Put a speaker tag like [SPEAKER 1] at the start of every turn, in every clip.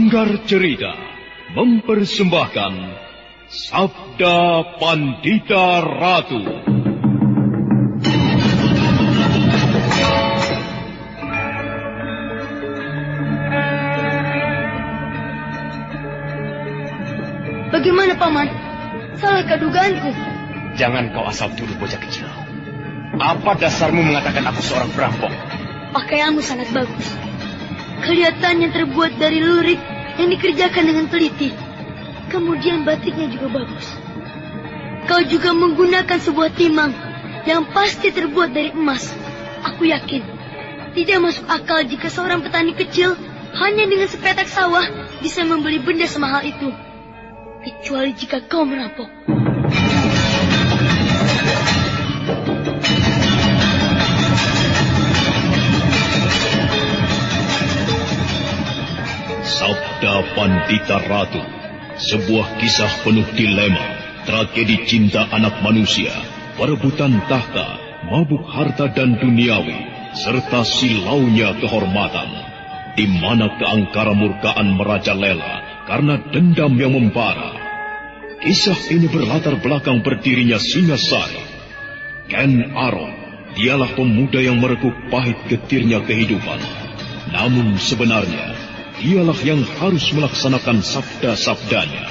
[SPEAKER 1] Sanggar Cerita mempersembahkan Sabda Pandita Ratu.
[SPEAKER 2] Bagaimana, Paman? Salahkah dugaanku?
[SPEAKER 3] Jangan kau asal tuduh bocah kecil. Apa dasarmu mengatakan aku seorang perampok?
[SPEAKER 2] Pakaianmu sangat bagus. Kelihatannya terbuat dari lurik yang dikerjakan dengan teliti. Kemudian batiknya juga bagus. Kau juga menggunakan sebuah timang yang pasti terbuat dari emas. Aku yakin tidak masuk akal jika seorang petani kecil hanya dengan sepetak sawah bisa membeli benda semahal itu. Kecuali jika kau merampok.
[SPEAKER 1] Sabda Pandita Ratu, sebuah kisah penuh dilema, tragedi cinta anak manusia, perebutan tahta, mabuk harta dan duniawi, serta silaunya kehormatan, di mana keangkara murkaan merajalela karena dendam yang membara. Kisah ini berlatar belakang berdirinya Singasari. Ken Arok, dialah pemuda yang merekuk pahit getirnya kehidupan. Namun sebenarnya, dialah yang harus melaksanakan sabda-sabdanya.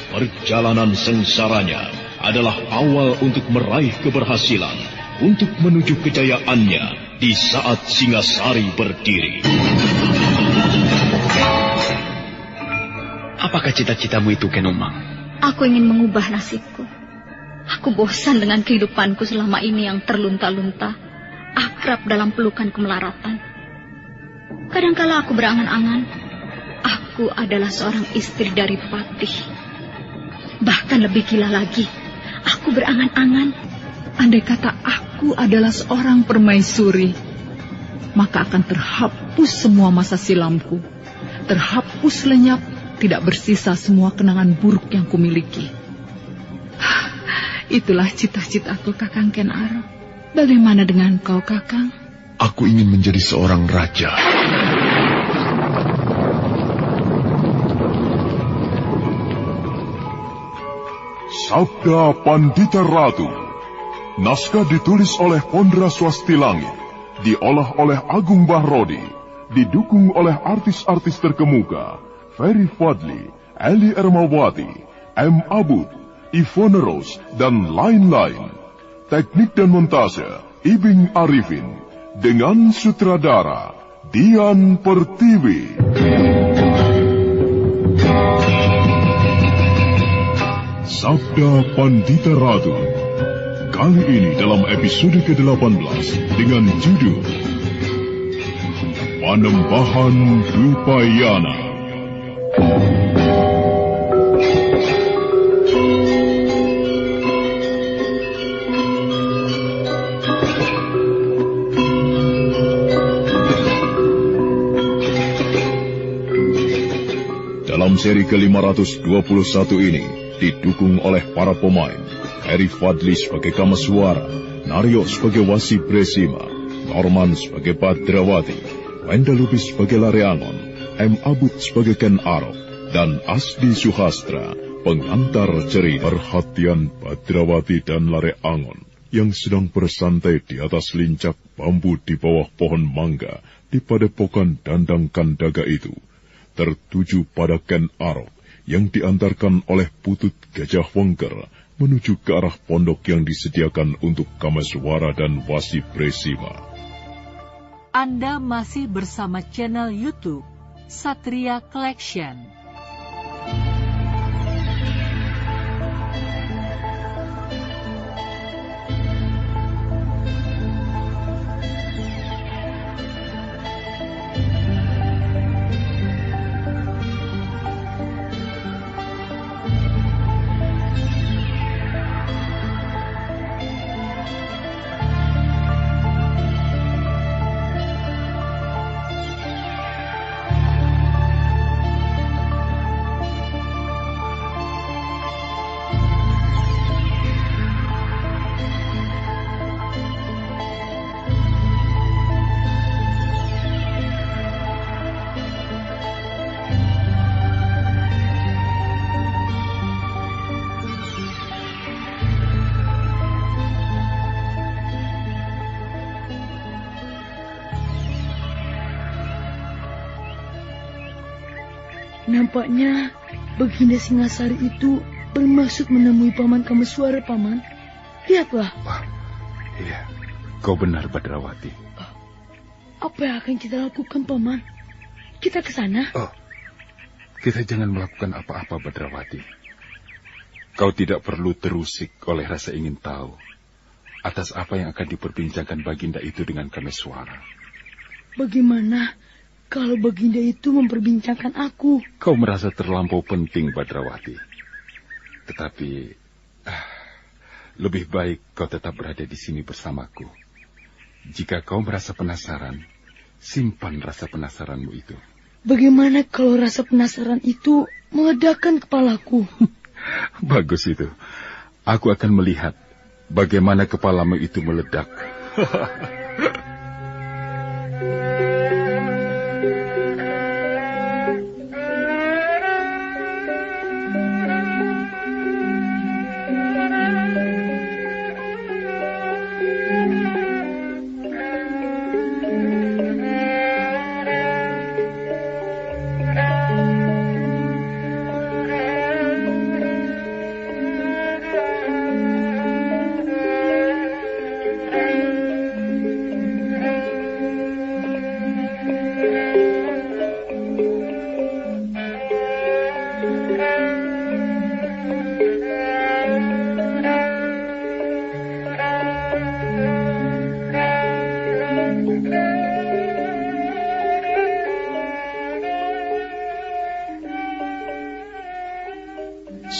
[SPEAKER 1] Perjalanan sengsaranya adalah awal untuk meraih keberhasilan, untuk menuju kejayaannya di saat Singasari berdiri.
[SPEAKER 3] Apakah cita-citamu itu, Ken Umang?
[SPEAKER 4] Aku ingin mengubah nasibku. Aku bosan dengan kehidupanku selama ini yang terlunta-lunta, akrab dalam pelukan kemelaratan. Kadangkala aku berangan-angan, aku adalah seorang istri dari Patih. Bahkan lebih gila lagi, aku berangan-angan,
[SPEAKER 5] andai kata aku adalah seorang permaisuri, maka akan terhapus semua masa silamku. Terhapus lenyap, tidak bersisa semua kenangan buruk yang kumiliki. Itulah cita-citaku, Kakang Ken Arok. Bagaimana dengan kau, Kakang?
[SPEAKER 6] Aku ingin menjadi seorang raja.
[SPEAKER 7] Sabda Pandita Ratu. Naskah ditulis oleh Pondra Swastilangit, diolah oleh Agung Bahrodi, didukung oleh artis-artis terkemuka Ferry Fadli, Eli Ermawati, M. Abud, Ivone Rose, dan lain-lain. Teknik dan montase Ibing Arifin, dengan sutradara Dian Pertiwi. Sabda Pandita Ratu. Kali ini dalam episode ke-18 dengan judul Panembahan Dupayana. Dalam seri ke-521 ini didukung oleh para pemain Ferry Fadli sebagai Kamaswara, Naryo sebagai Wasi Bresima, Norman sebagai Badrawati, Wenda Lubis sebagai Lareangon, M. Abud sebagai Ken Arok, dan Asdi Suhastra, pengantar cerita. Perhatian Badrawati dan Lareangon yang sedang bersantai di atas lincak bambu di bawah pohon mangga di padepokan Dandang Kandaga itu tertuju pada Ken Arok yang diantarkan oleh Putut Gajah Wengker menuju ke arah pondok yang disediakan untuk Kamaswara dan Wasi Bresima.
[SPEAKER 8] Anda masih bersama channel YouTube Satria Collection.
[SPEAKER 2] Nampaknya Baginda Singasari itu bermaksud menemui Paman Kameswara, Paman. Lihatlah.
[SPEAKER 9] Wah, iya, kau benar, Badrawati.
[SPEAKER 2] Apa yang akan kita lakukan, Paman? Kita ke sana?
[SPEAKER 9] Oh, kita jangan melakukan apa-apa, Badrawati. Kau tidak perlu terusik oleh rasa ingin tahu atas apa yang akan diperbincangkan Baginda itu dengan Kameswara.
[SPEAKER 2] Bagaimana kalau Baginda itu memperbincangkan aku?
[SPEAKER 9] Kau merasa terlampau penting, Badrawati. Tetapi lebih baik kau tetap berada di sini bersamaku. Jika kau merasa penasaran, simpan rasa penasaranmu itu.
[SPEAKER 2] Bagaimana kalau rasa penasaran itu meledakkan kepalaku?
[SPEAKER 9] Bagus itu. Aku akan melihat bagaimana kepalamu itu meledak.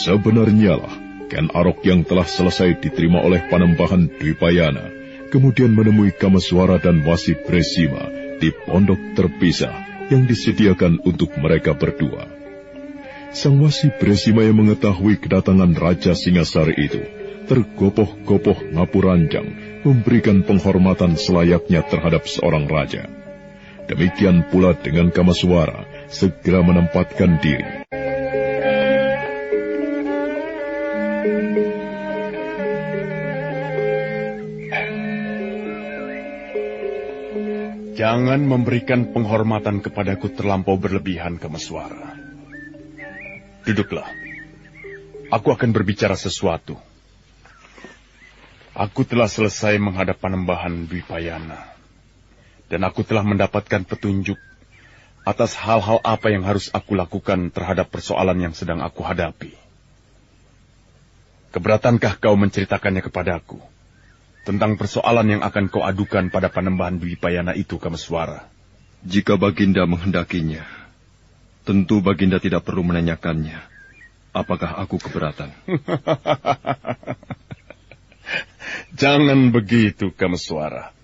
[SPEAKER 7] Sebenarnya lah, Ken Arok yang telah selesai diterima oleh Panembahan Dwipayana, kemudian menemui Kameswara dan Wasi Bresima di pondok terpisah yang disediakan untuk mereka berdua. Sang Wasi Bresima yang mengetahui kedatangan Raja Singasari itu, tergopoh-gopoh ngapuranjang, memberikan penghormatan selayaknya terhadap seorang raja. Demikian pula dengan Kameswara, segera menempatkan diri.
[SPEAKER 3] Jangan memberikan penghormatan kepadaku terlampau berlebihan, Kameswara. Duduklah. Aku akan berbicara sesuatu. Aku telah selesai menghadap Panembahan Dwipayana. Dan aku telah mendapatkan petunjuk atas hal-hal apa yang harus aku lakukan terhadap persoalan yang sedang aku hadapi. Keberatankah kau menceritakannya kepadaku? Tentang persoalan yang akan kau adukan pada Panembahan Dwipayana itu, Kameswara.
[SPEAKER 10] Jika Baginda menghendakinya, tentu Baginda tidak perlu menanyakannya. Apakah aku keberatan?
[SPEAKER 3] Jangan begitu, Kameswara.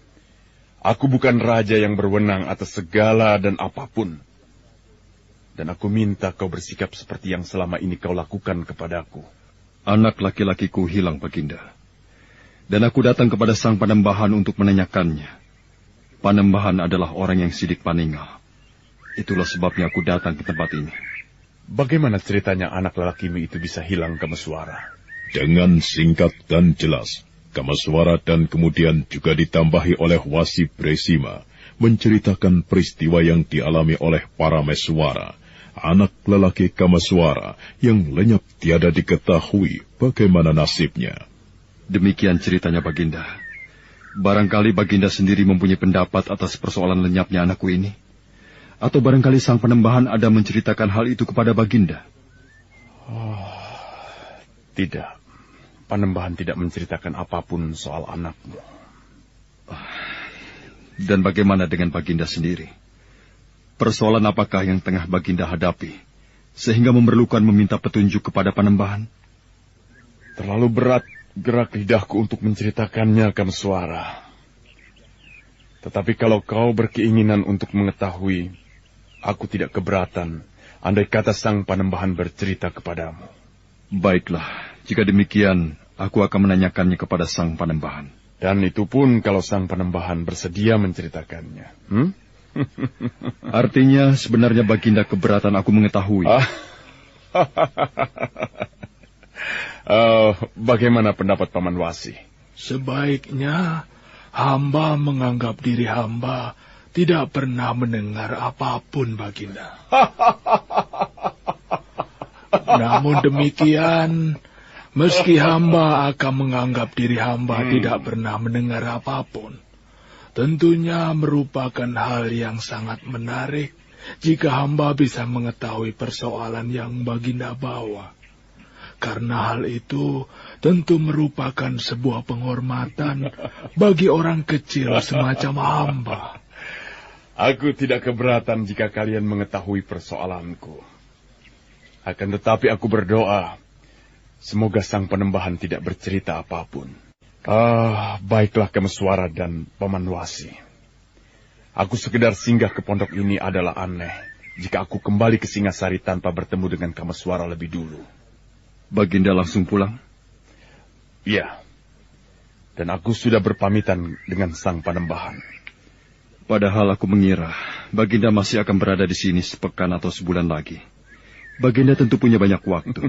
[SPEAKER 3] Aku bukan raja yang berwenang atas segala dan apapun. Dan aku minta kau bersikap seperti yang selama ini kau lakukan kepadaku.
[SPEAKER 10] Anak laki-lakiku hilang, Baginda. Dan aku datang kepada Sang Panembahan untuk menanyakannya. Panembahan adalah orang yang sidik paninggal. Itulah sebabnya aku datang ke tempat ini.
[SPEAKER 3] Bagaimana ceritanya anak lelakimu itu bisa hilang, Kameswara?
[SPEAKER 7] Dengan singkat dan jelas, Kameswara dan kemudian juga ditambahi oleh Wasi Bresima menceritakan peristiwa yang dialami oleh Parameswara, anak lelaki Kameswara yang lenyap tiada diketahui bagaimana nasibnya.
[SPEAKER 10] Demikian ceritanya, Baginda. Barangkali Baginda sendiri mempunyai pendapat atas persoalan lenyapnya anakku ini. Atau barangkali Sang Panembahan ada menceritakan hal itu kepada Baginda.
[SPEAKER 3] Tidak. Panembahan tidak menceritakan apapun soal anakmu.
[SPEAKER 10] Dan bagaimana dengan Baginda sendiri? Persoalan apakah yang tengah Baginda hadapi, sehingga memerlukan meminta petunjuk kepada Panembahan?
[SPEAKER 3] Terlalu berat gerak lidahku untuk menceritakannya, Kameswara. Tetapi kalau kau berkeinginan untuk mengetahui, aku tidak keberatan andai kata Sang Panembahan bercerita kepadamu.
[SPEAKER 10] Baiklah, jika demikian, aku akan menanyakannya kepada Sang Panembahan.
[SPEAKER 3] Dan itu pun kalau Sang Panembahan bersedia menceritakannya.
[SPEAKER 10] Artinya sebenarnya Baginda keberatan aku mengetahui.
[SPEAKER 3] Bagaimana pendapat Paman Wasi?
[SPEAKER 11] Sebaiknya hamba menganggap diri hamba tidak pernah mendengar apapun, Baginda. Namun demikian, meski hamba akan menganggap diri hamba tidak pernah mendengar apapun, tentunya merupakan hal yang sangat menarik jika hamba bisa mengetahui persoalan yang Baginda bawa. Karena hal itu tentu merupakan sebuah penghormatan bagi orang kecil semacam hamba.
[SPEAKER 3] Aku tidak keberatan jika kalian mengetahui persoalanku. Akan tetapi aku berdoa, semoga Sang Panembahan tidak bercerita apapun. Baiklah Kameswara dan Paman Wasi. Aku sekedar singgah ke pondok ini adalah aneh jika aku kembali ke Singasari tanpa bertemu dengan Kameswara lebih dulu.
[SPEAKER 10] Baginda langsung pulang?
[SPEAKER 3] Iya. Dan aku sudah berpamitan dengan Sang Panembahan.
[SPEAKER 10] Padahal aku mengira Baginda masih akan berada di sini sepekan atau sebulan lagi. Baginda tentu punya banyak waktu.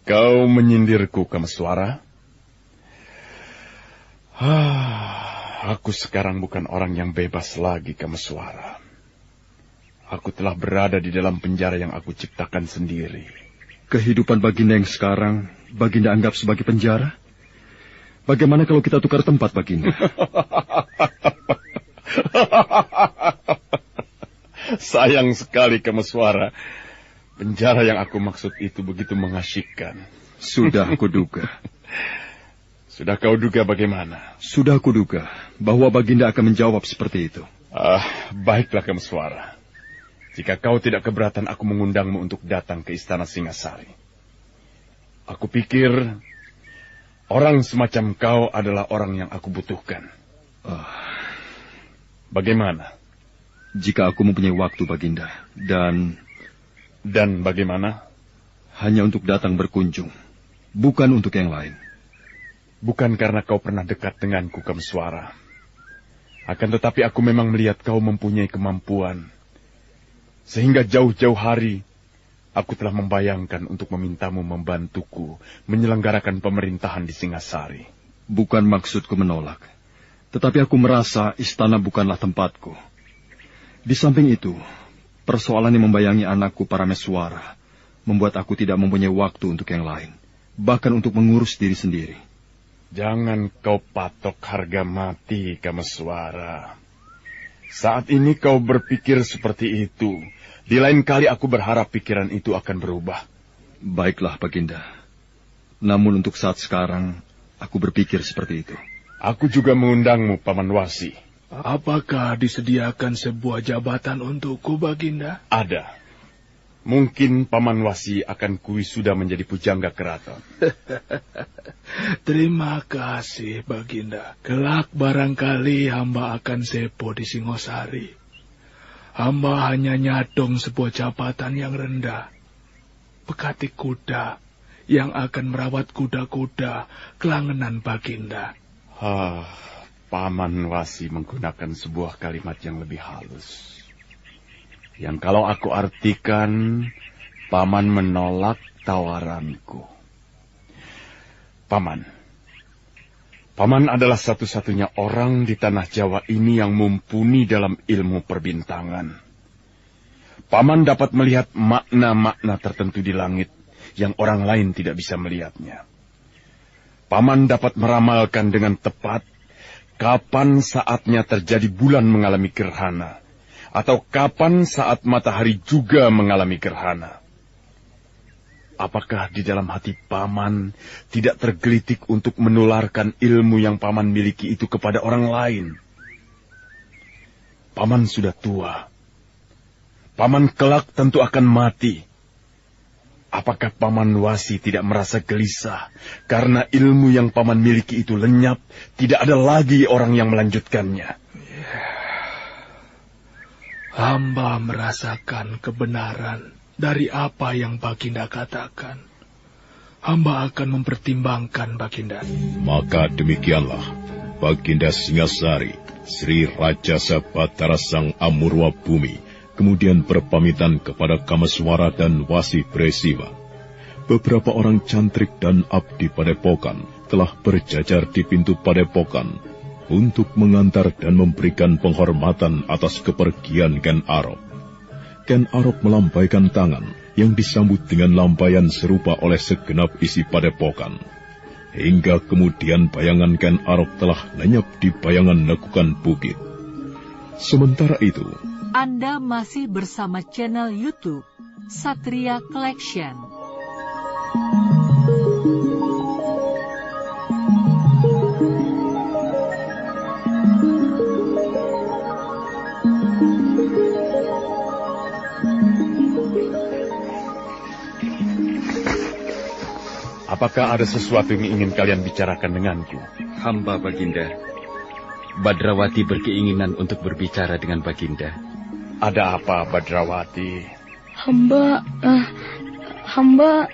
[SPEAKER 3] Kau menyindirku, Kameswara? Aku sekarang bukan orang yang bebas lagi, Kameswara. Aku telah berada di dalam penjara yang aku ciptakan sendiri.
[SPEAKER 10] Kehidupan Baginda yang sekarang, Baginda anggap sebagai penjara? Bagaimana kalau kita tukar tempat, Baginda?
[SPEAKER 3] Sayang sekali, Kameswara. Penjara yang aku maksud itu begitu mengasyikkan.
[SPEAKER 10] Sudah aku duga.
[SPEAKER 3] Sudah kau duga bagaimana?
[SPEAKER 10] Sudah aku duga bahwa Baginda akan menjawab seperti itu.
[SPEAKER 3] Baiklah, Kameswara. Jika kau tidak keberatan aku mengundangmu untuk datang ke Istana Singasari. Aku pikir orang semacam kau adalah orang yang aku butuhkan. Bagaimana?
[SPEAKER 10] Jika aku mempunyai waktu, Baginda, dan
[SPEAKER 3] bagaimana?
[SPEAKER 10] Hanya untuk datang berkunjung, bukan untuk yang lain.
[SPEAKER 3] Bukan karena kau pernah dekat denganku, Kameswara. Akan tetapi aku memang melihat kau mempunyai kemampuan. Sehingga jauh-jauh hari, aku telah membayangkan untuk memintamu membantuku menyelenggarakan pemerintahan di Singasari.
[SPEAKER 10] Bukan maksudku menolak, tetapi aku merasa istana bukanlah tempatku. Di samping itu, persoalan yang membayangi anakku Parameswara membuat aku tidak mempunyai waktu untuk yang lain, bahkan untuk mengurus diri sendiri.
[SPEAKER 3] Jangan kau patok harga mati, Kameswara. Saat ini kau berpikir seperti itu. Di lain kali aku berharap pikiran itu akan berubah.
[SPEAKER 10] Baiklah, Baginda. Namun untuk saat sekarang, aku berpikir seperti itu.
[SPEAKER 3] Aku juga mengundangmu, Paman Wasi.
[SPEAKER 11] Apakah disediakan sebuah jabatan untukku, Baginda?
[SPEAKER 3] Ada. Mungkin Paman Wasi akan kuwisuda menjadi pujangga keraton.
[SPEAKER 11] Terima kasih, Baginda. Kelak barangkali hamba akan sepo di Singosari. Hamba hanya nyadong sebuah jabatan yang rendah. Pekatik kuda yang akan merawat kuda-kuda kelangenan Baginda.
[SPEAKER 3] Paman Wasi menggunakan sebuah kalimat yang lebih halus. Yang kalau aku artikan, Paman menolak tawaranku. Paman adalah satu-satunya orang di tanah Jawa ini yang mumpuni dalam ilmu perbintangan. Paman dapat melihat makna-makna tertentu di langit yang orang lain tidak bisa melihatnya. Paman dapat meramalkan dengan tepat kapan saatnya terjadi bulan mengalami gerhana, atau kapan saat matahari juga mengalami gerhana. Apakah di dalam hati Paman tidak tergelitik untuk menularkan ilmu yang Paman miliki itu kepada orang lain? Paman sudah tua. Paman kelak tentu akan mati. Apakah Paman Wasi tidak merasa gelisah karena ilmu yang Paman miliki itu lenyap, tidak ada lagi orang yang melanjutkannya?
[SPEAKER 11] Hamba merasakan kebenaran dari apa yang Baginda katakan. Hamba akan mempertimbangkan, Baginda.
[SPEAKER 7] Maka demikianlah, Baginda Singasari, Sri Rajasa Batara Sang Amurwa Bumi, kemudian berpamitan kepada Kameswara dan Wasi Bresima. Beberapa orang cantrik dan abdi padepokan telah berjajar di pintu padepokan untuk mengantar dan memberikan penghormatan atas kepergian Ken Arok. Ken Arok melambaikan tangan yang disambut dengan lampaian serupa oleh segenap isi padepokan. Hingga kemudian bayangan Ken Arok telah lenyap di bayangan lekukan bukit. Sementara itu,
[SPEAKER 8] Anda masih bersama channel YouTube Satria Collection.
[SPEAKER 3] Apakah ada sesuatu yang ingin kalian bicarakan denganku?
[SPEAKER 12] Hamba Baginda. Badrawati berkeinginan untuk berbicara dengan Baginda.
[SPEAKER 3] Ada apa, Badrawati?
[SPEAKER 2] Hamba...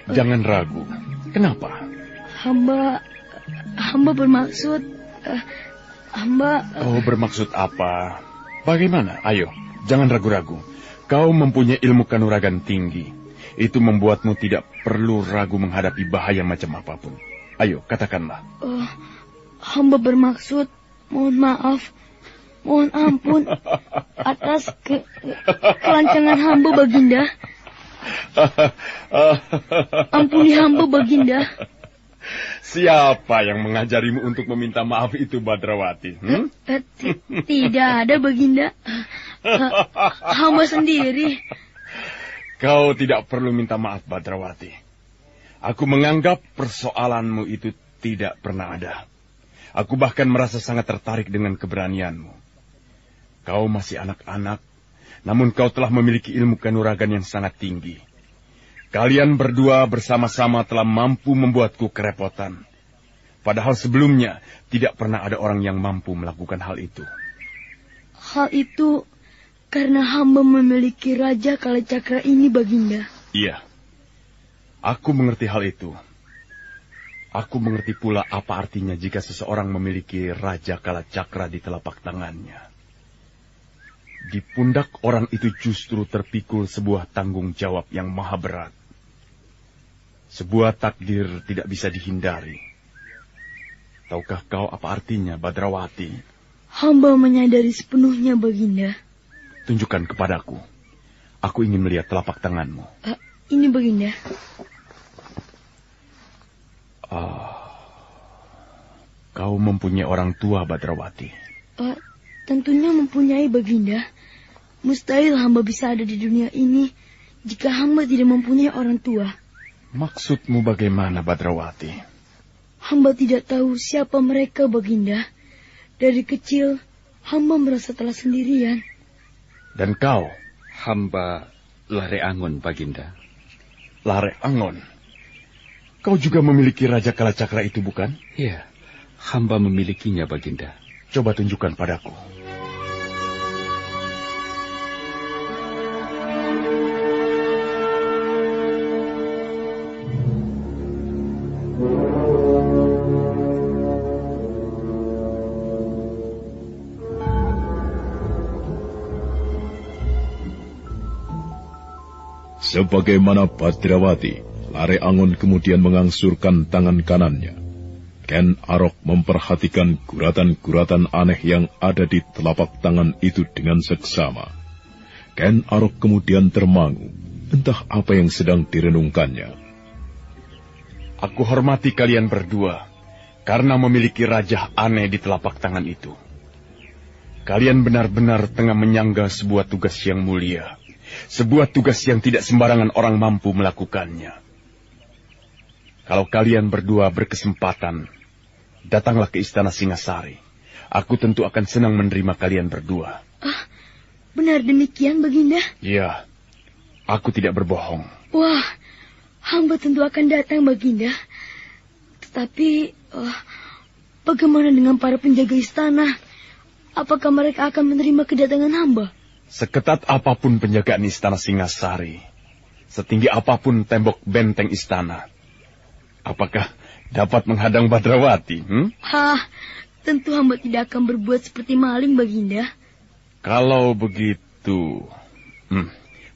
[SPEAKER 3] Jangan ragu. Kenapa?
[SPEAKER 2] Hamba bermaksud...
[SPEAKER 3] Kau bermaksud apa? Bagaimana? Ayo, jangan ragu-ragu. Kau mempunyai ilmu kanuragan tinggi. Itu membuatmu tidak perlu ragu menghadapi bahaya macam apapun. Ayo, katakanlah.
[SPEAKER 2] Hamba bermaksud, mohon maaf, mohon ampun atas kelancangan hamba, Baginda. Ampuni hamba, Baginda.
[SPEAKER 3] Siapa yang mengajarimu untuk meminta maaf itu, Badrawati?
[SPEAKER 2] Tidak ada, Baginda. Hamba sendiri.
[SPEAKER 3] Kau tidak perlu minta maaf, Badrawati. Aku menganggap persoalanmu itu tidak pernah ada. Aku bahkan merasa sangat tertarik dengan keberanianmu. Kau masih anak-anak, namun kau telah memiliki ilmu kanuragan yang sangat tinggi. Kalian berdua bersama-sama telah mampu membuatku kerepotan. Padahal sebelumnya tidak pernah ada orang yang mampu melakukan hal itu.
[SPEAKER 2] Hal itu... karena hamba memiliki Raja Kalacakra ini, Baginda.
[SPEAKER 3] Iya, aku mengerti hal itu. Aku mengerti pula apa artinya jika seseorang memiliki Raja Kalacakra di telapak tangannya. Di pundak orang itu justru terpikul sebuah tanggung jawab yang maha berat. Sebuah takdir tidak bisa dihindari. Tahukah kau apa artinya, Badrawati?
[SPEAKER 2] Hamba menyadari sepenuhnya, Baginda.
[SPEAKER 3] Tunjukkan kepadaku. Aku ingin melihat telapak tanganmu.
[SPEAKER 2] Ini, Baginda.
[SPEAKER 3] Kau mempunyai orang tua, Badrawati?
[SPEAKER 2] Tentunya mempunyai, Baginda. Mustahil hamba bisa ada di dunia ini jika hamba tidak mempunyai orang tua.
[SPEAKER 3] Maksudmu bagaimana, Badrawati?
[SPEAKER 2] Hamba tidak tahu siapa mereka, Baginda. Dari kecil, hamba merasa telah sendirian.
[SPEAKER 3] Dan kau?
[SPEAKER 12] Hamba Lare Angon, Baginda.
[SPEAKER 3] Lare Angon? Kau juga memiliki Raja Kalacakra itu, bukan?
[SPEAKER 12] Iya, hamba memilikinya, Baginda.
[SPEAKER 3] Coba tunjukkan padaku.
[SPEAKER 7] Sebagaimana Badrawati, Lare Angon kemudian mengangsurkan tangan kanannya. Ken Arok memperhatikan guratan-guratan aneh yang ada di telapak tangan itu dengan seksama. Ken Arok kemudian termangu, entah apa yang sedang direnungkannya.
[SPEAKER 3] Aku hormati kalian berdua, karena memiliki raja aneh di telapak tangan itu. Kalian benar-benar tengah menyangga sebuah tugas yang mulia. Sebuah tugas yang tidak sembarangan orang mampu melakukannya. Kalau kalian berdua berkesempatan, datanglah ke Istana Singasari. Aku tentu akan senang menerima kalian berdua.
[SPEAKER 2] Benar demikian, Baginda?
[SPEAKER 3] Iya, aku tidak berbohong.
[SPEAKER 2] Wah, hamba tentu akan datang, Baginda. Tetapi, bagaimana dengan para penjaga istana? Apakah mereka akan menerima kedatangan hamba?
[SPEAKER 3] Seketat apapun penjagaan Istana Singasari, setinggi apapun tembok benteng istana, apakah dapat menghadang Badrawati?
[SPEAKER 2] Tentu hamba tidak akan berbuat seperti maling, Baginda.
[SPEAKER 3] Kalau begitu,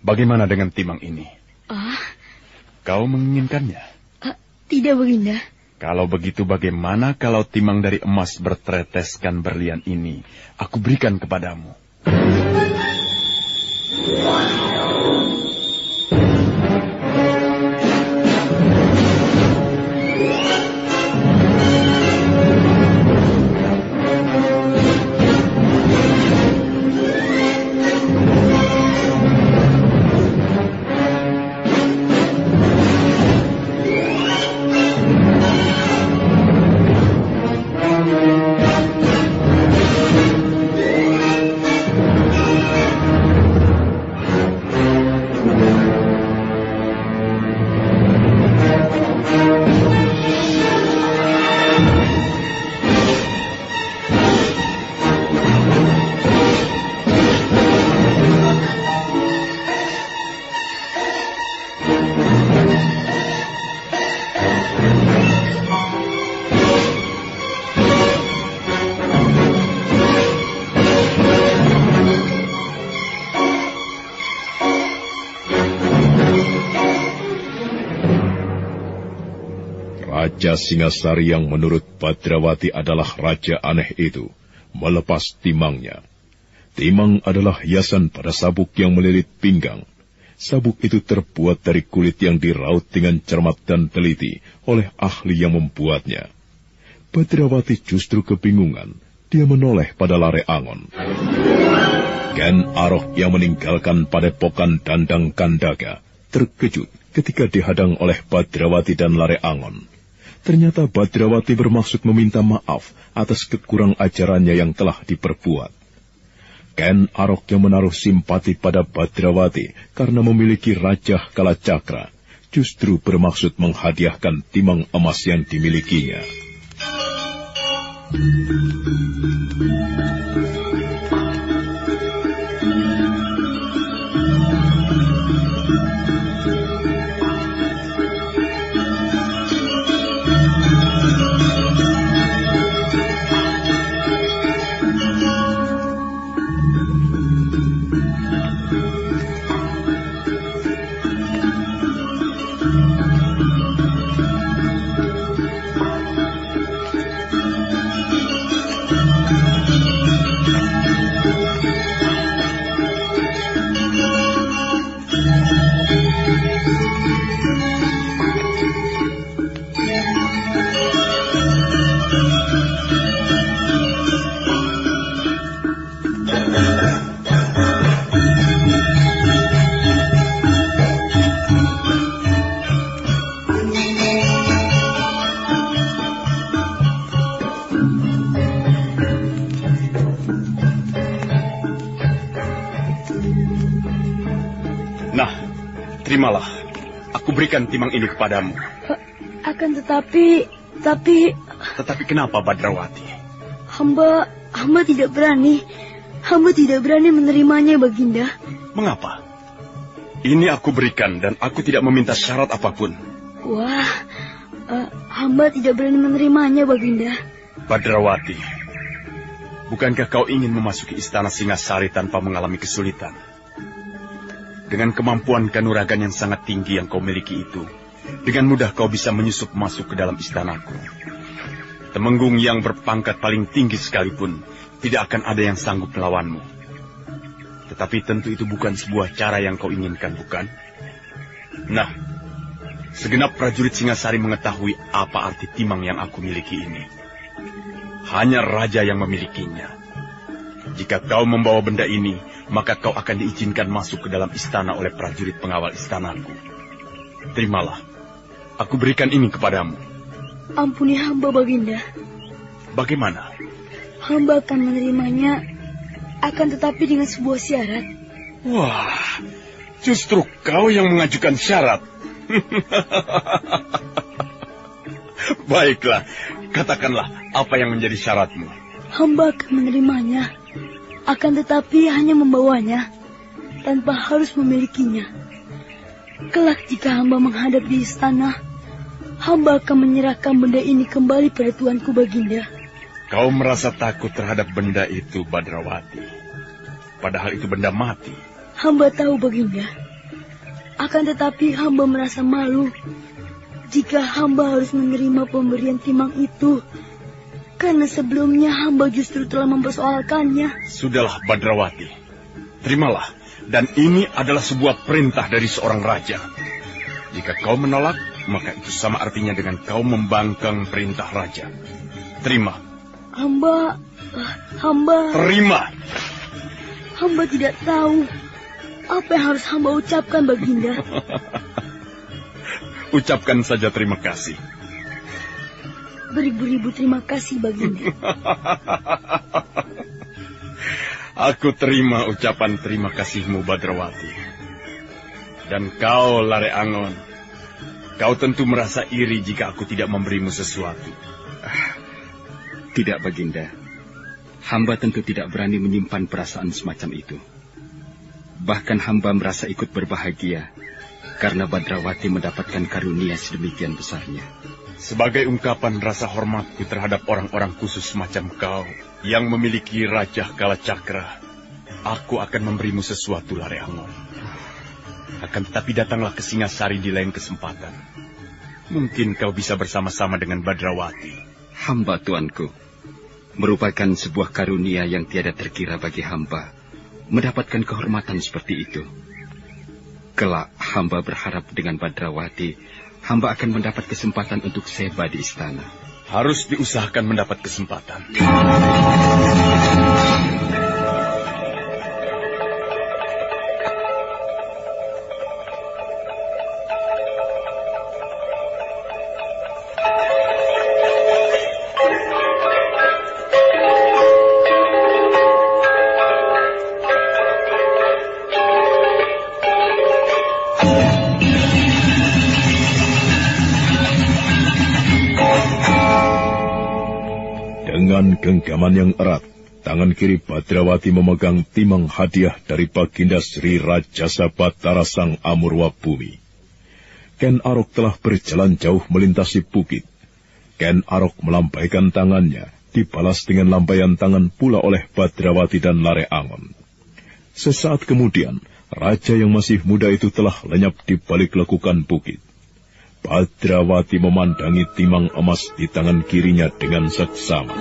[SPEAKER 3] bagaimana dengan timang ini? Kau menginginkannya?
[SPEAKER 2] Tidak, Baginda.
[SPEAKER 3] Kalau begitu bagaimana kalau timang dari emas bertereteskan berlian ini aku berikan kepadamu?
[SPEAKER 7] Raja Singasari yang menurut Badrawati adalah raja aneh itu melepas timangnya. Timang adalah hiasan pada sabuk yang melilit pinggang. Sabuk itu terbuat dari kulit yang diraut dengan cermat dan teliti oleh ahli yang membuatnya. Badrawati justru kebingungan. Dia menoleh pada Lareangon. Ken Arok yang meninggalkan padepokan Dandang Kandaga terkejut ketika dihadang oleh Badrawati dan Lareangon. Ternyata Badrawati bermaksud meminta maaf atas kekurang ajarannya yang telah diperbuat. Ken Arok yang menaruh simpati pada Badrawati karena memiliki Raja Kalacakra justru bermaksud menghadiahkan timang emas yang dimilikinya.
[SPEAKER 3] Terimalah, aku berikan timang ini kepadamu.
[SPEAKER 2] Akan tetapi... Tetapi
[SPEAKER 3] kenapa, Badrawati?
[SPEAKER 2] Hamba tidak berani. Hamba tidak berani menerimanya, Baginda.
[SPEAKER 3] Mengapa? Ini aku berikan dan aku tidak meminta syarat apapun.
[SPEAKER 2] Wah, hamba tidak berani menerimanya, Baginda.
[SPEAKER 3] Badrawati, bukankah kau ingin memasuki istana Singasari tanpa mengalami kesulitan? Dengan kemampuan kanuragan yang sangat tinggi yang kau miliki itu, dengan mudah kau bisa menyusup masuk ke dalam istanaku. Temenggung yang berpangkat paling tinggi sekalipun, tidak akan ada yang sanggup melawanmu. Tetapi tentu itu bukan sebuah cara yang kau inginkan, bukan? Nah, segenap prajurit Singasari mengetahui apa arti timang yang aku miliki ini. Hanya raja yang memilikinya. Jika kau membawa benda ini, maka kau akan diizinkan masuk ke dalam istana oleh prajurit pengawal istanaku. Terimalah, aku berikan ini kepadamu.
[SPEAKER 2] Ampuni hamba, Baginda.
[SPEAKER 3] Bagaimana?
[SPEAKER 2] Hamba akan menerimanya, akan tetapi dengan sebuah syarat.
[SPEAKER 3] Wah, justru kau yang mengajukan syarat. Baiklah, katakanlah apa yang menjadi syaratmu.
[SPEAKER 2] Hamba akan menerimanya, akan tetapi hanya membawanya, tanpa harus memilikinya. Kelak jika hamba menghadap di istana, hamba akan menyerahkan benda ini kembali pada tuanku, Baginda.
[SPEAKER 3] Kau merasa takut terhadap benda itu, Badrawati. Padahal itu benda mati.
[SPEAKER 2] Hamba tahu, Baginda. Akan tetapi hamba merasa malu jika hamba harus menerima pemberian timang itu. Karena sebelumnya hamba justru telah mempersoalkannya.
[SPEAKER 3] Sudahlah, Badrawati. Terimalah. Dan ini adalah sebuah perintah dari seorang raja. Jika kau menolak, maka itu sama artinya dengan kau membangkang perintah raja. Terima.
[SPEAKER 2] Hamba...
[SPEAKER 3] Terima.
[SPEAKER 2] Hamba tidak tahu apa yang harus hamba ucapkan, Baginda.
[SPEAKER 3] Ucapkan saja terima kasih.
[SPEAKER 2] Beribu-ribu terima kasih, Baginda.
[SPEAKER 3] Aku terima ucapan terima kasihmu, Badrawati. Dan kau, Lareangon, kau tentu merasa iri jika aku tidak memberimu sesuatu.
[SPEAKER 12] Tidak, Baginda. Hamba tentu tidak berani menyimpan perasaan semacam itu. Bahkan hamba merasa ikut berbahagia karena Badrawati mendapatkan karunia sedemikian besarnya.
[SPEAKER 3] Sebagai ungkapan rasa hormatku terhadap orang-orang khusus semacam kau yang memiliki Raja Kalacakra, aku akan memberimu sesuatu, Lareangon. Akan tetapi datanglah ke Singasari di lain kesempatan.
[SPEAKER 9] Mungkin kau bisa bersama-sama dengan Badrawati.
[SPEAKER 12] Hamba tuanku, merupakan sebuah karunia yang tiada terkira bagi hamba mendapatkan kehormatan seperti itu. Kelak hamba berharap dengan Badrawati, hamba akan mendapat kesempatan untuk seba di istana.
[SPEAKER 3] Harus diusahakan mendapat kesempatan.
[SPEAKER 7] Dengan genggaman yang erat, tangan kiri Badrawati memegang timang hadiah dari Baginda Sri Rajasa Batara Sang Amurwa Bumi. Ken Arok telah berjalan jauh melintasi bukit. Ken Arok melambaikan tangannya, dibalas dengan lambaian tangan pula oleh Badrawati dan Lare Angon. Sesaat kemudian, raja yang masih muda itu telah lenyap di balik lekukan bukit. Badrawati memandangi timang emas di tangan kirinya dengan seksama.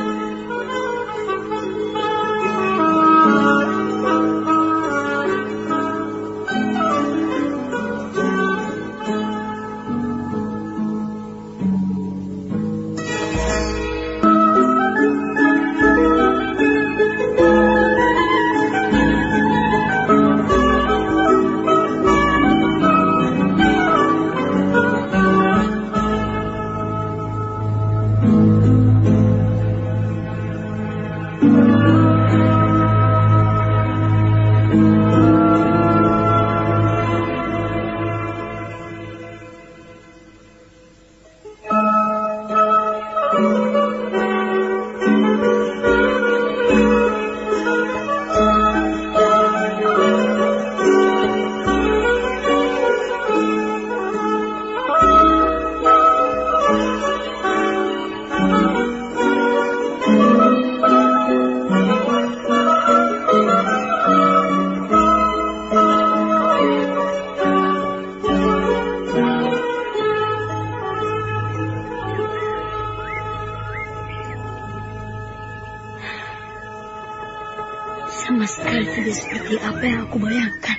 [SPEAKER 2] Sama sekali tidak seperti apa yang aku bayangkan.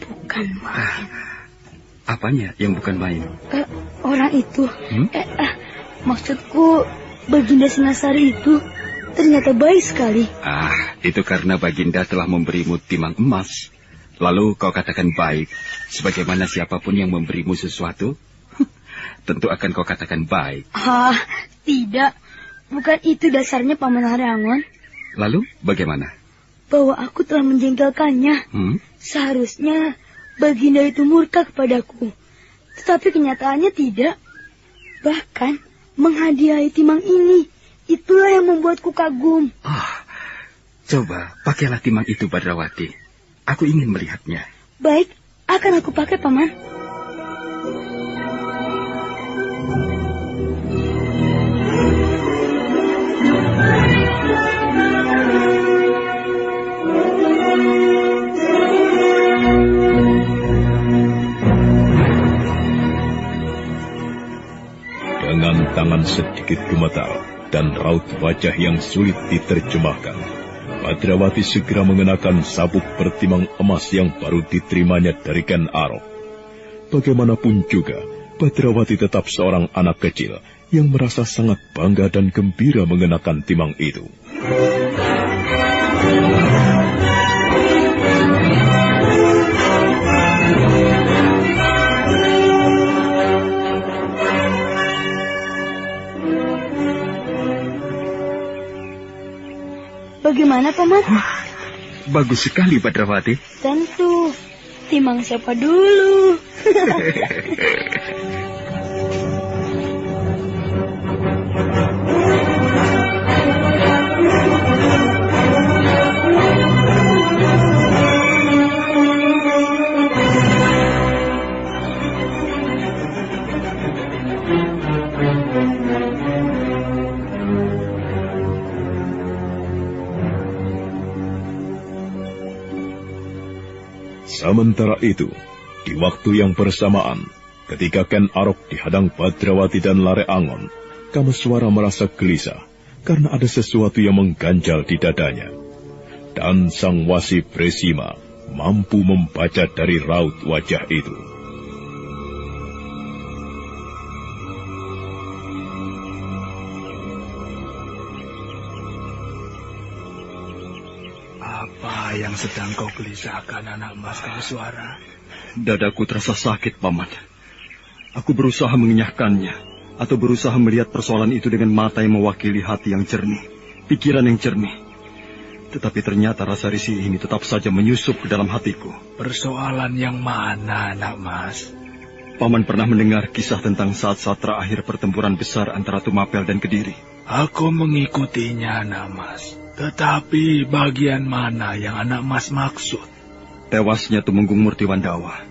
[SPEAKER 2] Bukan main.
[SPEAKER 12] Apanya yang bukan main?
[SPEAKER 2] Orang itu. Maksudku, Baginda Singasari itu ternyata baik sekali.
[SPEAKER 12] Itu karena Baginda telah memberimu timang emas. Lalu kau katakan baik. Sebagaimana siapapun yang memberimu sesuatu, tentu akan kau katakan baik.
[SPEAKER 2] Tidak. Bukan itu dasarnya Paman Lare Angon.
[SPEAKER 12] Lalu bagaimana?
[SPEAKER 2] Bahwa aku telah menjengkelkannya. Seharusnya Baginda itu murka kepadaku. Tetapi kenyataannya tidak. Bahkan menghadiahi timang ini, itulah yang membuatku kagum.
[SPEAKER 12] Coba pakailah timang itu, Badrawati. Aku ingin melihatnya.
[SPEAKER 2] Baik, akan aku pakai, Paman.
[SPEAKER 7] Dengan tangan sedikit gemetar dan raut wajah yang sulit diterjemahkan, Badrawati segera mengenakan sabuk bertimang emas yang baru diterimanya dari Ken Arok. Bagaimanapun juga, Badrawati tetap seorang anak kecil yang merasa sangat bangga dan gembira mengenakan timang itu.
[SPEAKER 2] Bagaimana, Paman?
[SPEAKER 12] Bagus sekali, Badrawati.
[SPEAKER 2] Tentu. Timang siapa dulu?
[SPEAKER 7] Sementara itu, di waktu yang bersamaan, Ketika Ken Arok dihadang Badrawati dan Lare Angon, Kameswara merasa gelisah karena ada sesuatu yang mengganjal di dadanya. Dan sang Wasi Bresima mampu membaca dari raut wajah itu.
[SPEAKER 11] Apa yang sedang kau gelisahkan, anak emas Kameswara?
[SPEAKER 10] Dadaku terasa sakit, Paman. Aku berusaha mengenyahkannya, atau berusaha melihat persoalan itu dengan mata yang mewakili hati yang jernih, pikiran yang jernih. Tetapi ternyata rasa risih ini tetap saja menyusup ke dalam hatiku.
[SPEAKER 11] Persoalan yang mana, anak mas?
[SPEAKER 10] Paman pernah mendengar kisah tentang saat-saat terakhir pertempuran besar antara Tumapel dan Kediri.
[SPEAKER 11] Aku mengikutinya, anak mas. Tetapi bagian mana yang anak mas maksud?
[SPEAKER 10] Tewasnya Tumenggung Murtiwandawa.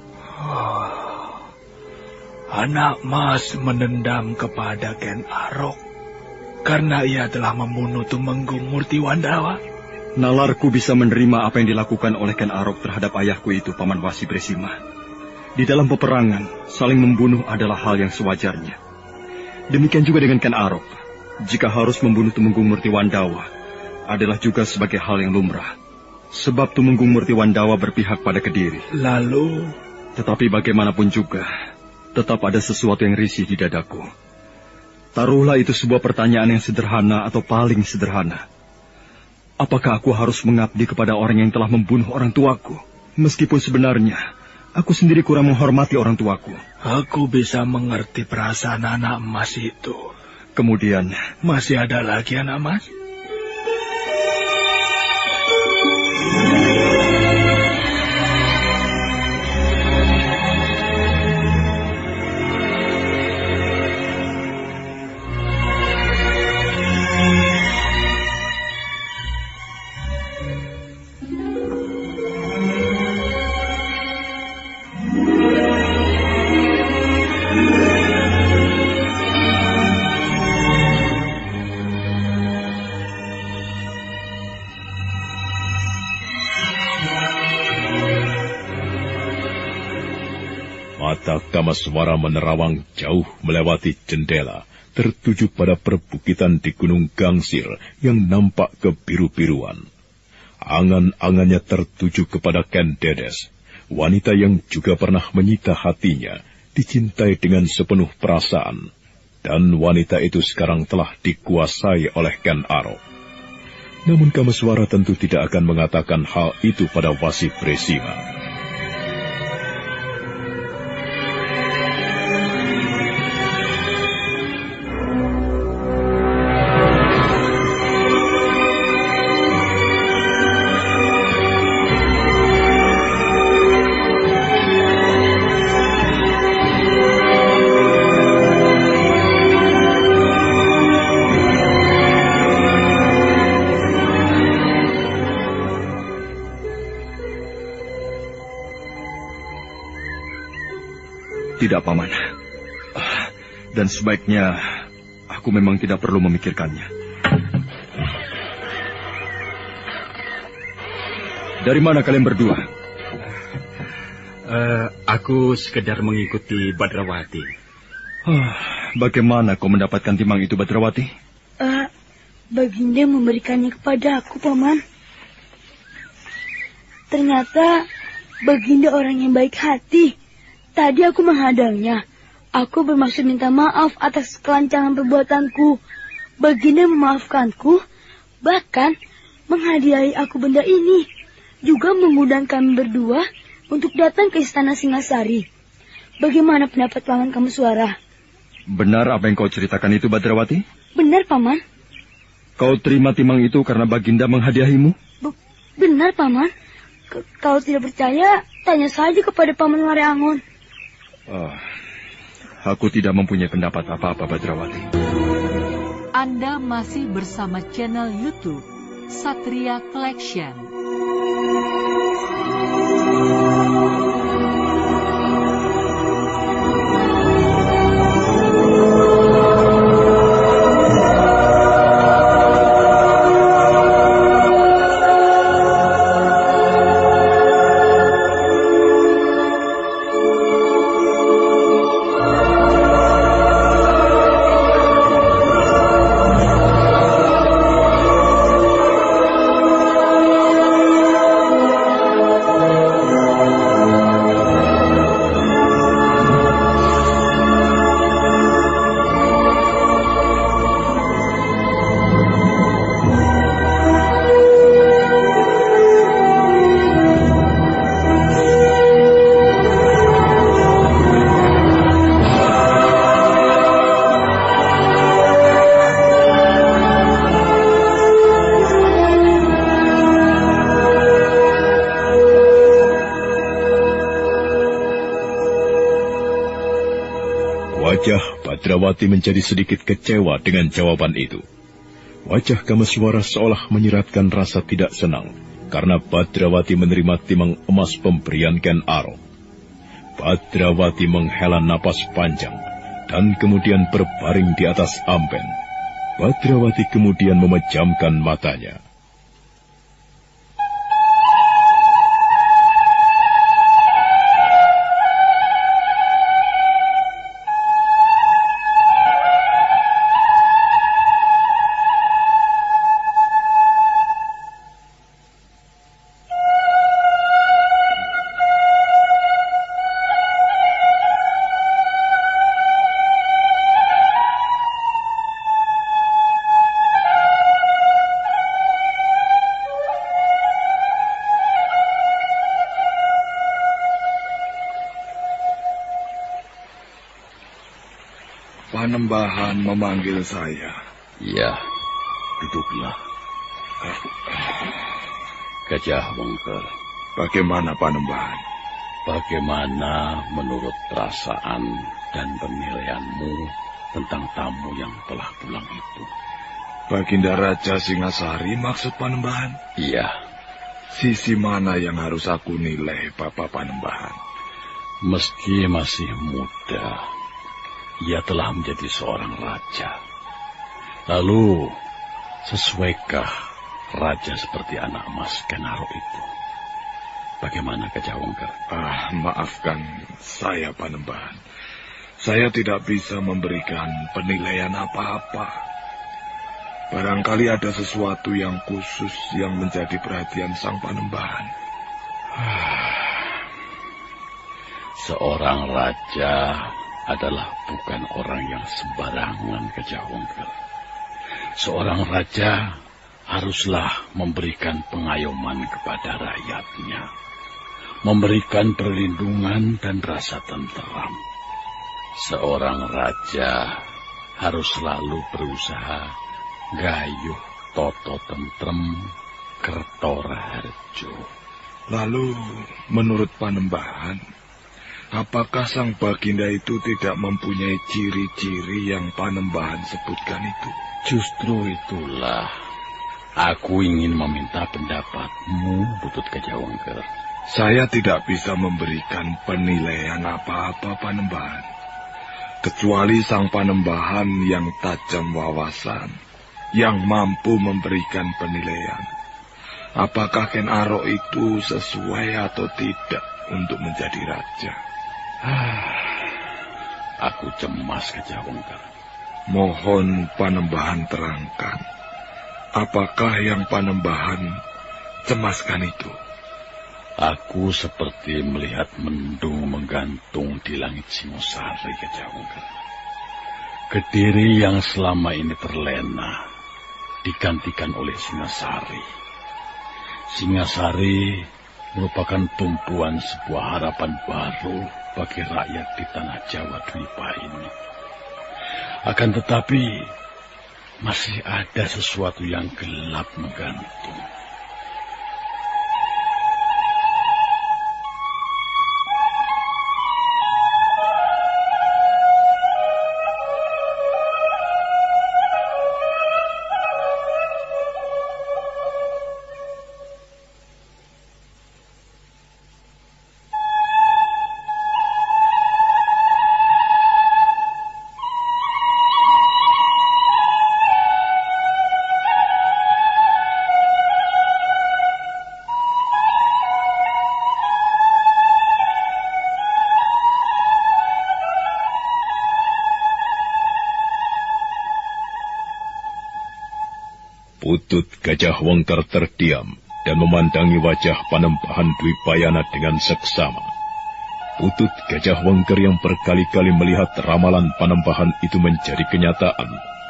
[SPEAKER 11] Anak mas menendam kepada Ken Arok karena ia telah membunuh Tumenggung Murtiwandawa.
[SPEAKER 10] Nalarku bisa menerima apa yang dilakukan oleh Ken Arok terhadap ayahku itu, Paman Wasi Bresima. Di dalam peperangan, saling membunuh adalah hal yang sewajarnya. Demikian juga dengan Ken Arok. Jika harus membunuh Tumenggung Murtiwandawa, adalah juga sebagai hal yang lumrah. Sebab Tumenggung Murtiwandawa berpihak pada Kediri.
[SPEAKER 11] Lalu?
[SPEAKER 10] Tetapi bagaimanapun juga, tetap ada sesuatu yang risih di dadaku. Taruhlah itu sebuah pertanyaan yang sederhana atau paling sederhana. Apakah aku harus mengabdi kepada orang yang telah membunuh orang tuaku? Meskipun sebenarnya, aku sendiri kurang menghormati orang tuaku.
[SPEAKER 11] Aku bisa mengerti perasaan anak emas itu.
[SPEAKER 10] Kemudian,
[SPEAKER 11] masih ada lagi anak emas?
[SPEAKER 7] Mata Kameswara menerawang jauh melewati jendela, tertuju pada perbukitan di Gunung Gangsir yang nampak kebiru-biruan. Angan-angannya tertuju kepada Ken Dedes, wanita yang juga pernah menyita hatinya, dicintai dengan sepenuh perasaan. Dan wanita itu sekarang telah dikuasai oleh Ken Arok. Namun Kameswara tentu tidak akan mengatakan hal itu pada Wasi Bresima.
[SPEAKER 10] Tidak, Paman. Dan sebaiknya aku memang tidak perlu memikirkannya. Dari mana kalian berdua?
[SPEAKER 12] Aku sekedar mengikuti Badrawati.
[SPEAKER 10] Bagaimana kau mendapatkan timang itu, Badrawati?
[SPEAKER 2] Baginda memberikannya kepada aku, Paman. Ternyata Baginda orang yang baik hati. Tadi aku menghadangnya. Aku bermaksud minta maaf atas kelancangan perbuatanku. Baginda memaafkanku, bahkan menghadiahi aku benda ini. Juga mengundang kami berdua untuk datang ke istana Singasari. Bagaimana pendapat Paman Kameswara?
[SPEAKER 10] Benar apa yang kau ceritakan itu, Badrawati?
[SPEAKER 2] Benar, Paman.
[SPEAKER 10] Kau terima timang itu karena Baginda menghadiahimu?
[SPEAKER 2] Benar, Paman. Kalau tidak percaya, tanya saja kepada Paman Lare Angon.
[SPEAKER 10] Aku tidak mempunyai pendapat apa-apa, Badrawati.
[SPEAKER 8] Anda masih bersama channel YouTube Satria Collection.
[SPEAKER 7] Badrawati menjadi sedikit kecewa dengan jawaban itu. Wajah Kameswara seolah menyiratkan rasa tidak senang karena Badrawati menerima timang emas pemberian Ken Arok. Badrawati menghela napas panjang dan kemudian berbaring di atas amben. Badrawati kemudian memejamkan matanya.
[SPEAKER 11] Panembahan memanggil saya.
[SPEAKER 13] Iya, duduklah. Gajah Wengker.
[SPEAKER 11] Bagaimana Panembahan?
[SPEAKER 13] Bagaimana menurut perasaan dan penilaianmu tentang tamu yang telah pulang itu?
[SPEAKER 11] Baginda Raja Singasari maksud Panembahan?
[SPEAKER 13] Iya.
[SPEAKER 11] Sisi mana yang harus aku nilai, Bapak Panembahan?
[SPEAKER 13] Meski masih muda, ia telah menjadi seorang raja. Lalu, sesuaikah raja seperti anak Mas Ken Arok itu? Bagaimana Gajah Wengker?
[SPEAKER 11] Maafkan saya, Panembahan. Saya tidak bisa memberikan penilaian apa-apa. Barangkali ada sesuatu yang khusus yang menjadi perhatian sang Panembahan.
[SPEAKER 13] Seorang raja adalah bukan orang yang sembarangan, Gajah Wengker. Seorang raja haruslah memberikan pengayoman kepada rakyatnya, memberikan perlindungan dan rasa tenteram. Seorang raja harus selalu berusaha gayuh toto tentrem kerto raharjo.
[SPEAKER 11] Lalu, menurut Panembahan, apakah sang baginda itu tidak mempunyai ciri-ciri yang Panembahan sebutkan itu?
[SPEAKER 13] Justru itulah aku ingin meminta pendapatmu, Butut Gajah Wengker.
[SPEAKER 11] Saya tidak bisa memberikan penilaian apa-apa, Panembahan, kecuali sang Panembahan yang tajam wawasan, yang mampu memberikan penilaian. Apakah Ken Arok itu sesuai atau tidak untuk menjadi raja?
[SPEAKER 13] Aku cemas, Gajah Wengker.
[SPEAKER 11] Mohon Panembahan terangkan, apakah yang Panembahan cemaskan itu?
[SPEAKER 13] Aku seperti melihat mendung menggantung di langit Singosari, Gajah Wengker. Kediri yang selama ini terlena digantikan oleh Singasari. Singasari merupakan tumpuan sebuah harapan baru bagi rakyat di tanah Jawa Dwipa ini. Akan tetapi, masih ada sesuatu yang gelap menggantung.
[SPEAKER 7] Butut Gajah Wengker terdiam dan memandangi wajah Panembahan Dwipayana dengan seksama. Butut Gajah Wengker yang berkali-kali melihat ramalan Panembahan itu menjadi kenyataan,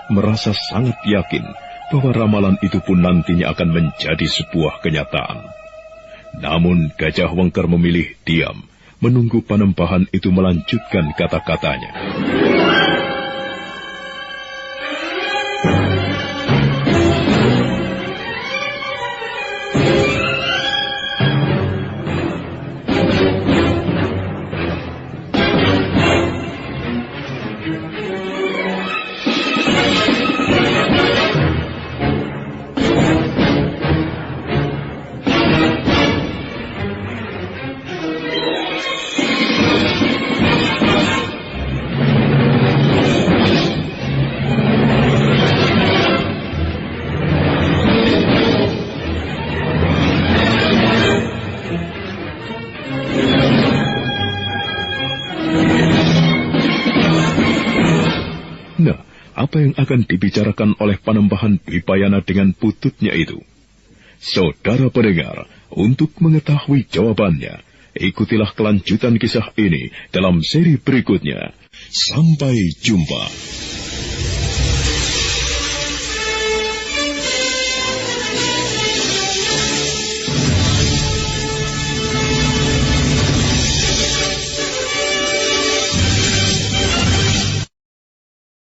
[SPEAKER 7] merasa sangat yakin bahwa ramalan itu pun nantinya akan menjadi sebuah kenyataan. Namun Gajah Wengker memilih diam, menunggu Panembahan itu melanjutkan kata-katanya.
[SPEAKER 1] Apa yang akan dibicarakan oleh Panembahan Dwipayana dengan pututnya itu? Saudara pendengar, untuk mengetahui jawabannya, ikutilah kelanjutan kisah ini dalam seri berikutnya. Sampai jumpa.